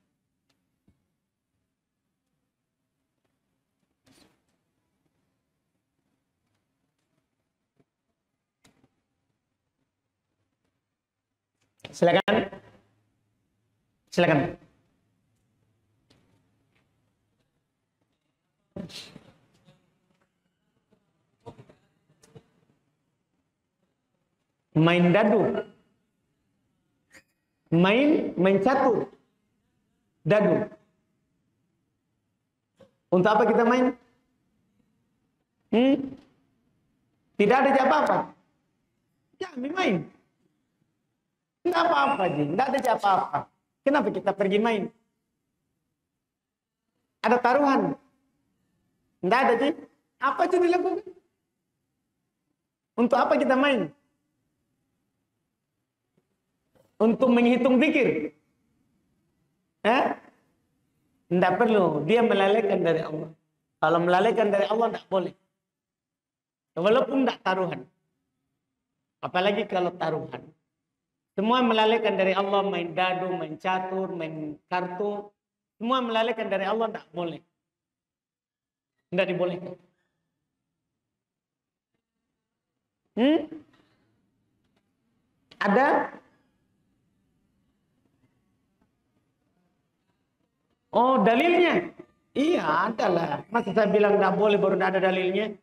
Silakan. Silakan. Main dadu. Main catur. Dadu. Untuk apa kita main? Tidak ada apa-apa. Kami main. Tidak apa-apa, Ji. Tidak ada apa-apa. Kenapa kita pergi main? Ada taruhan. Tidak ada, Ji. Apa itu dilakukan? Untuk apa kita main? Untuk menghitung zikir. Tidak perlu. Dia melalaikan dari Allah. Kalau melalaikan dari Allah, tidak boleh. Walaupun tidak taruhan. Apalagi kalau taruhan. Semua melalaikan dari Allah, main dadu, main catur, main kartu. Semua melalaikan dari Allah, tidak boleh. Tidak dibolehkan. Ada? Oh, dalilnya? Iya, adalah. Masa saya bilang tidak boleh baru tidak ada dalilnya?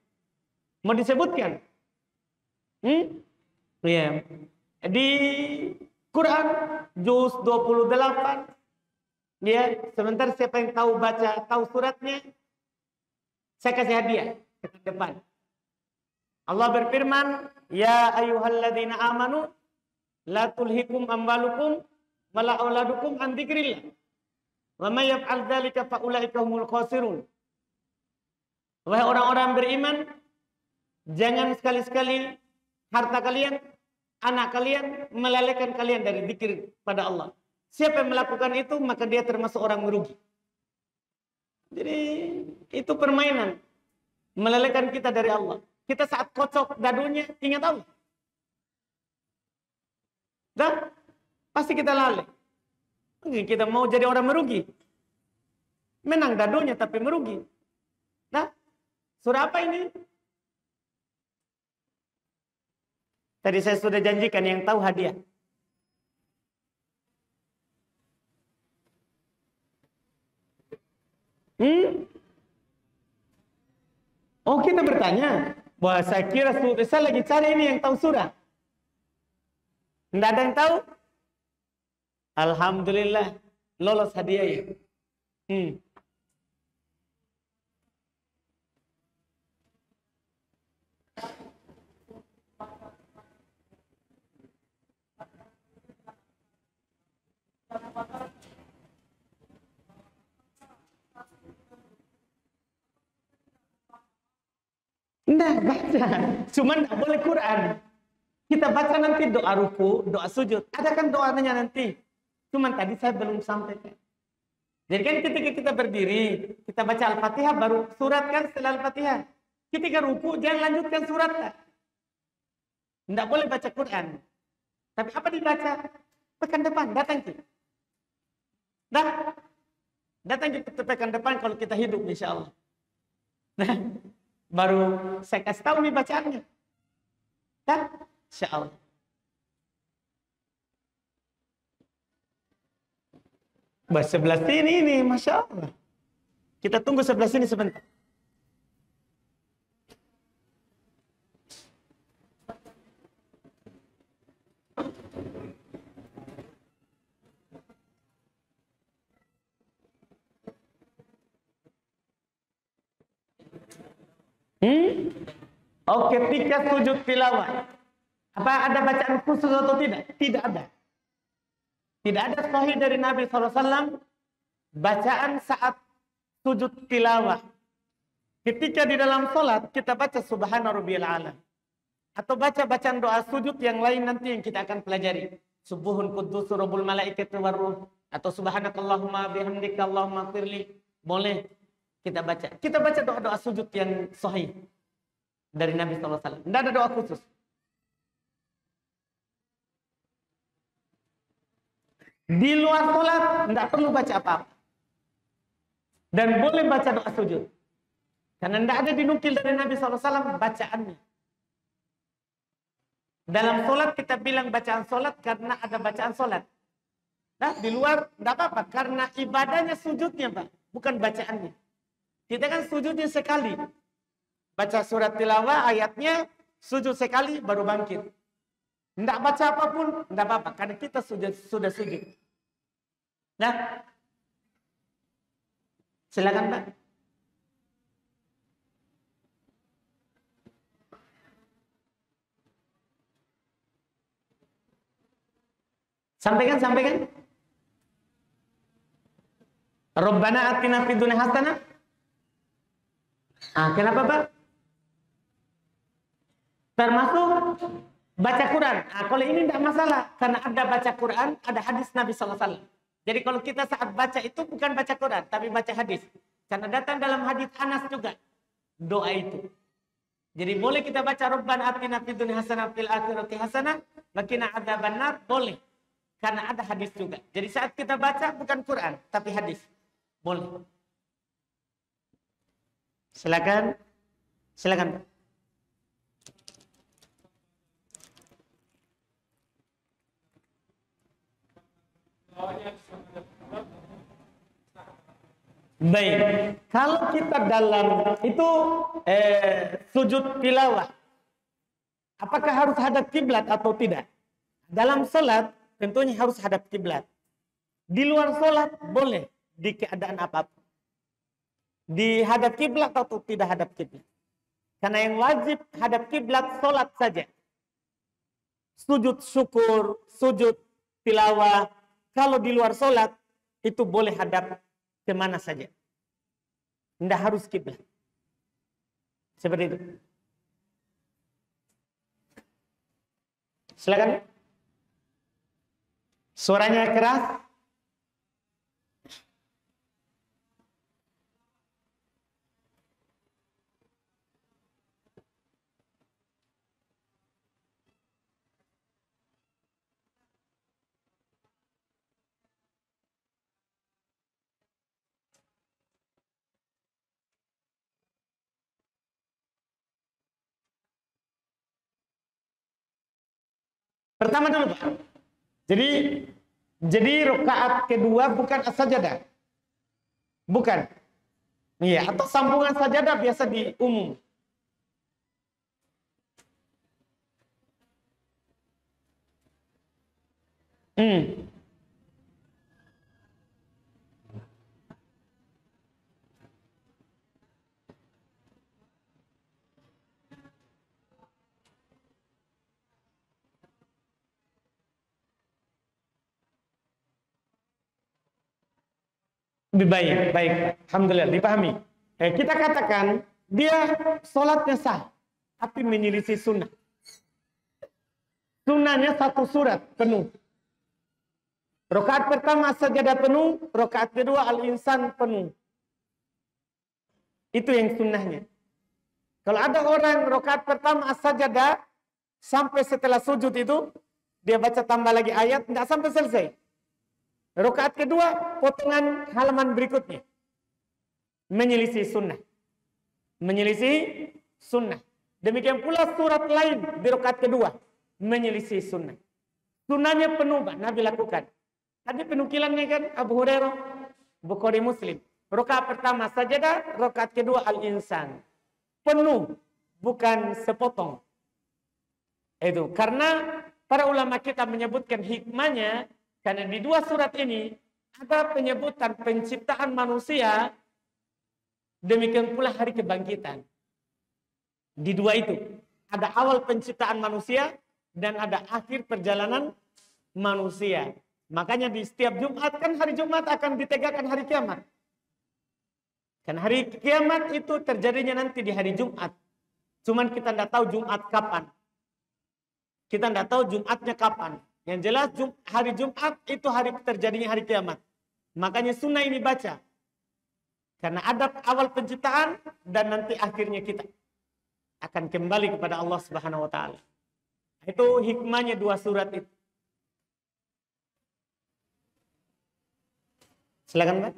Mau disebutkan? Iya. Di Quran juz 28 ya, sebentar siapa yang tahu baca, tahu suratnya, saya kasih hadiah ke depan. Allah berfirman, ya ayyuhalladzina amanu la tulhikum amwalukum wala auladukum an dzikrillah. Wa may yaf'al dzalika fa ulaika humul khasirun. Wahai orang-orang beriman, jangan sekali-sekali harta kalian, anak kalian melalaikan kalian dari zikir pada Allah. Siapa yang melakukan itu, maka dia termasuk orang merugi. Jadi itu permainan melalaikan kita dari Allah. Kita saat kocok dadunya ingat Allah. Dan pasti kita lalai. Kita mau jadi orang merugi. Menang dadunya tapi merugi. Nah, surah apa ini? Tadi saya sudah janjikan yang tahu hadiah. Oh, kita bertanya. Wah, saya kira saya lagi cari ini yang tahu surah. Tidak ada yang tahu? Alhamdulillah, lolos hadiah ya. Nah, baca. Cuman tidak boleh Quran. Kita baca nanti doa ruku, doa sujud. Ada kan doanya nanti. Cuman tadi saya belum sampaikan. Jadi kan ketika kita berdiri, kita baca Al-Fatihah, baru surat kan setelah Al-Fatihah. Ketika ruku, jangan lanjutkan suratnya. Tidak boleh baca Quran. Tapi apa dibaca? Pekan depan, datang kita. Datang kita pekan depan kalau kita hidup, insya Allah. Nah, baru saya kasih tahu nih bacaannya. Insya Allah. Sebelah sini ini, Masya Allah. Kita tunggu sebelah sini sebentar. Oh, ketika sujud tilawah, apa ada bacaan khusus atau tidak? Tidak ada. Tidak ada sahih dari Nabi SAW bacaan saat sujud tilawah. Ketika di dalam sholat kita baca Subhana Rabbiyal A'la. Atau baca bacaan doa sujud yang lain nanti yang kita akan pelajari. Subuhun Quddus Rabbul Malaikati Warruh. Atau Subhanakallahumma bihamdika Allahumma firli. Boleh kita baca. Kita baca doa-doa sujud yang sahih dari Nabi SAW. Tidak ada doa khusus. Di luar sholat tidak perlu baca apa-apa. Dan boleh baca doa sujud. Karena tidak ada dinukil dari Nabi SAW bacaannya. Dalam sholat kita bilang bacaan sholat karena ada bacaan sholat. Nah, di luar tidak apa-apa. Karena ibadahnya sujudnya, Pak. Bukan bacaannya. Kita kan sujudnya sekali. Baca surat tilawah ayatnya, sujud sekali baru bangkit. Tidak baca apapun, tidak apa-apa. Karena kita sudah sujud. Nah, silakan Pak. Sampaikan. Rabbana atina fid dunya hasanah. Kenapa, Pak? Termasuk baca Quran. Kalau ini tidak masalah karena ada baca Quran, ada hadis Nabi SAW. Jadi kalau kita saat baca itu bukan baca Quran, tapi baca hadis. Karena datang dalam hadis Anas juga doa itu. Jadi boleh kita baca Rabbana atina fid dunya hasanah fil akhirati hasanah wa qina adzabannar, boleh. Karena ada hadis juga. Jadi saat kita baca bukan Quran, tapi hadis. Boleh. Silakan. Baik. Kalau kita dalam itu sujud tilawah, apakah harus hadap kiblat atau tidak? Dalam salat tentunya harus hadap kiblat. Di luar salat boleh di keadaan apapun. Di hadap kiblat atau tidak hadap kiblat. Karena yang wajib hadap kiblat salat saja. Sujud syukur, sujud tilawah, kalau di luar salat itu boleh hadap kemana saja. Tidak harus kiblat. Seperti itu. Silakan. Suaranya keras. Pertama dulu, Pak. Jadi rakaat kedua bukan as-sajadah. Bukan. Iya, atau sambungan sajadah biasa di umum. Lebih baik. Alhamdulillah, dipahami. Kita katakan, dia sholatnya sah, tapi menyelisih sunnah. Sunnahnya satu surat penuh. Rakaat pertama sajadah penuh, rakaat kedua al-insan penuh. Itu yang sunnahnya. Kalau ada orang rakaat pertama sajadah, sampai setelah sujud itu, dia baca tambah lagi ayat, tidak sampai selesai. Rakaat kedua, potongan halaman berikutnya. Menyelisih sunnah. Menyelisih sunnah. Demikian pula surat lain di rakaat kedua. Menyelisih sunnah. Sunnahnya penuh, Pak, Nabi lakukan. Tadi penukilannya kan Abu Hurairah, Bukhari Muslim. Rakaat pertama sajadah, rakaat kedua al-insan. Penuh, bukan sepotong. Itu karena para ulama kita menyebutkan hikmahnya. Karena di dua surat ini ada penyebutan penciptaan manusia, demikian pula hari kebangkitan. Di dua itu. Ada awal penciptaan manusia dan ada akhir perjalanan manusia. Makanya di setiap Jumat kan hari Jumat akan ditegakkan hari kiamat. Kan hari kiamat itu terjadinya nanti di hari Jumat. Cuman kita tidak tahu Jumat kapan. Kita tidak tahu Jumatnya kapan. Yang jelas hari Jumat itu hari terjadinya hari kiamat. Makanya sunnah ini baca. Karena ada awal penciptaan dan nanti akhirnya kita akan kembali kepada Allah Subhanahu wa taala. Itu hikmahnya 2 surat itu. Silakan, Pak.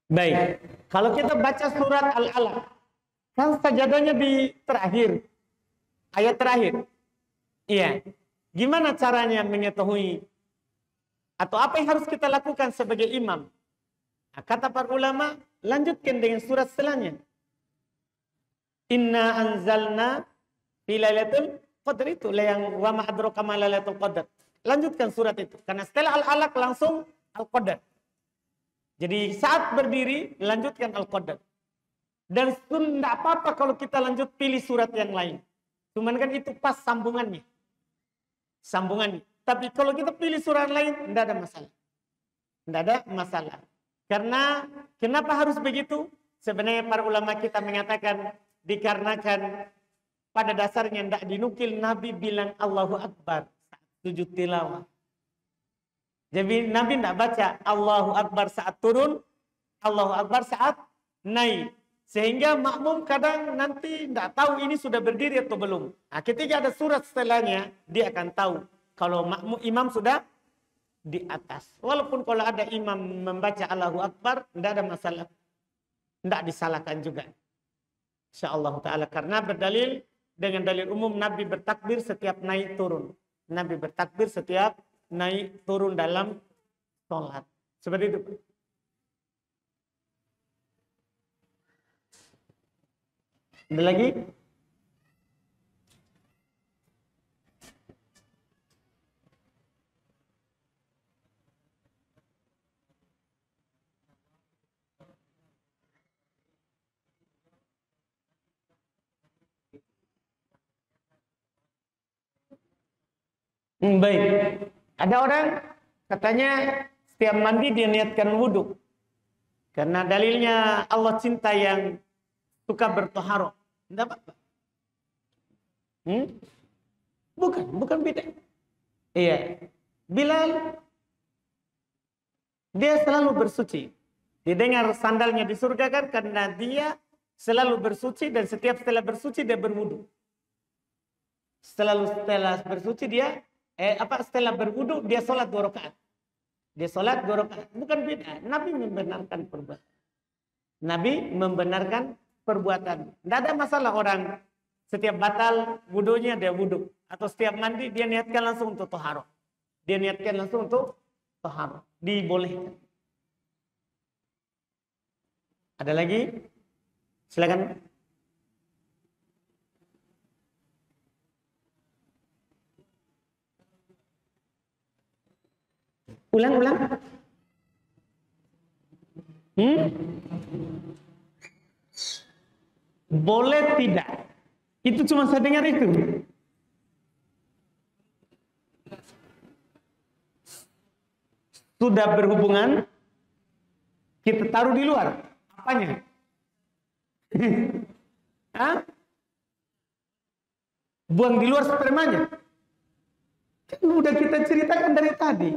Baik, kalau kita baca surat Al-Alaq, kan sajadahnya di terakhir, ayat terakhir. Iya, gimana caranya mengetahui atau apa yang harus kita lakukan sebagai imam? Nah, kata para ulama, lanjutkan dengan surat setelahnya. Inna anzalna fi lailatul qadr, itu yang wa ma adraka ma lailatul qadr. Lanjutkan surat itu, karena setelah Al-Alaq langsung Al-Qadr. Jadi saat berdiri, lanjutkan Al-Qadr. Dan tidak apa-apa kalau kita lanjut pilih surat yang lain. Cuman kan itu pas sambungannya. Sambungannya. Tapi kalau kita pilih surat lain, tidak ada masalah. Tidak ada masalah. Karena kenapa harus begitu? Sebenarnya para ulama kita mengatakan, dikarenakan pada dasarnya tidak dinukil Nabi bilang Allahu Akbar saat sujud tilawah. Jadi Nabi tidak baca Allahu Akbar saat turun, Allahu Akbar saat naik. Sehingga makmum kadang nanti tidak tahu ini sudah berdiri atau belum. Nah, ketika ada surat setelahnya, dia akan tahu kalau makmum imam sudah di atas. Walaupun kalau ada imam membaca Allahu Akbar, tidak ada masalah. Tidak disalahkan juga. Insyaallah ta'ala. Karena berdalil dengan dalil umum Nabi bertakbir setiap naik turun. Nabi bertakbir setiap naik turun dalam sholat. Seperti itu. Ada lagi? Baik. Ada orang katanya setiap mandi dia niatkan wudhu. Karena dalilnya Allah cinta yang suka bertoharoh. Tidak apa-apa. Bukan beda. Iya. Bilal dia selalu bersuci. Didengar sandalnya di surga kan karena dia selalu bersuci dan setiap setelah bersuci dia berwudhu. Setelah bersuci dia setelah berwudu dia sholat 2 rakaat. Dia sholat 2 rakaat. Bukan beda. Nabi membenarkan perbuatan. Nabi membenarkan perbuatan. Tidak ada masalah orang setiap batal wudunya dia wudu. Atau setiap mandi dia niatkan langsung untuk toharoh. Dia niatkan langsung untuk toharoh. Dibolehkan. Ada lagi? Silakan. Ulang. Boleh tidak? Itu cuma saya dengar itu. Sudah berhubungan, kita taruh di luar. Apanya? Hah? Buang di luar spermanya. Kan udah kita ceritakan dari tadi.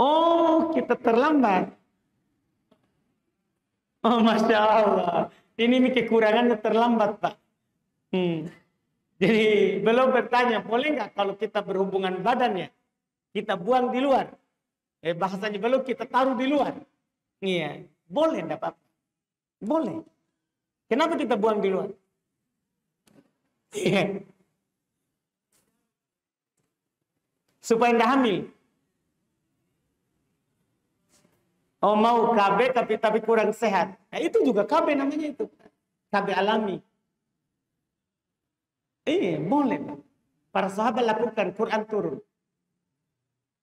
Oh, kita terlambat. Oh, Masya Allah. Ini kekurangannya terlambat, Pak. Jadi, belum bertanya, boleh nggak kalau kita berhubungan badannya, kita buang di luar? Bahasanya belum, kita taruh di luar. Iya, boleh enggak, Pak? Boleh. Kenapa kita buang di luar? Iya. Supaya tidak hamil. Oh, mau KB tapi kurang sehat. Nah, itu juga KB namanya itu. KB alami. Iya, boleh. Para sahabat lakukan, Quran turun.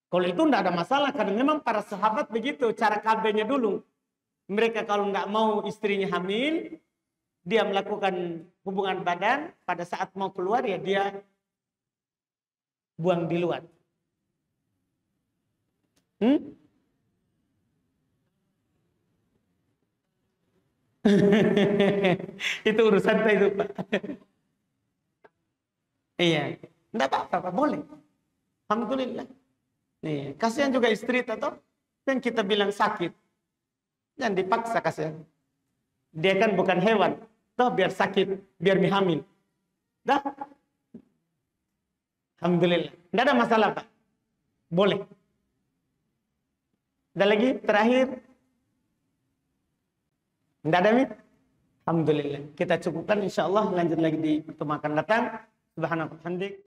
Kalau itu tidak ada masalah, karena memang para sahabat begitu, cara KB-nya dulu. Mereka kalau nggak mau istrinya hamil, dia melakukan hubungan badan, pada saat mau keluar ya dia buang di luar. Itu urusan saya itu, Pak. Iya, enggak apa-apa, Pak. Boleh. Alhamdulillah. Iya. Kasihan juga istri atau yang kita bilang sakit. Jangan dipaksa kasihan. Dia kan bukan hewan. Toh biar sakit, biar hamil. Dah. Alhamdulillah. Enggak ada masalah, Pak. Boleh. Ada lagi terakhir? Enggak ada, Mi? Alhamdulillah. Kita cukupkan, insyaallah lanjut lagi di pertemuan akan datang. Subhanallah.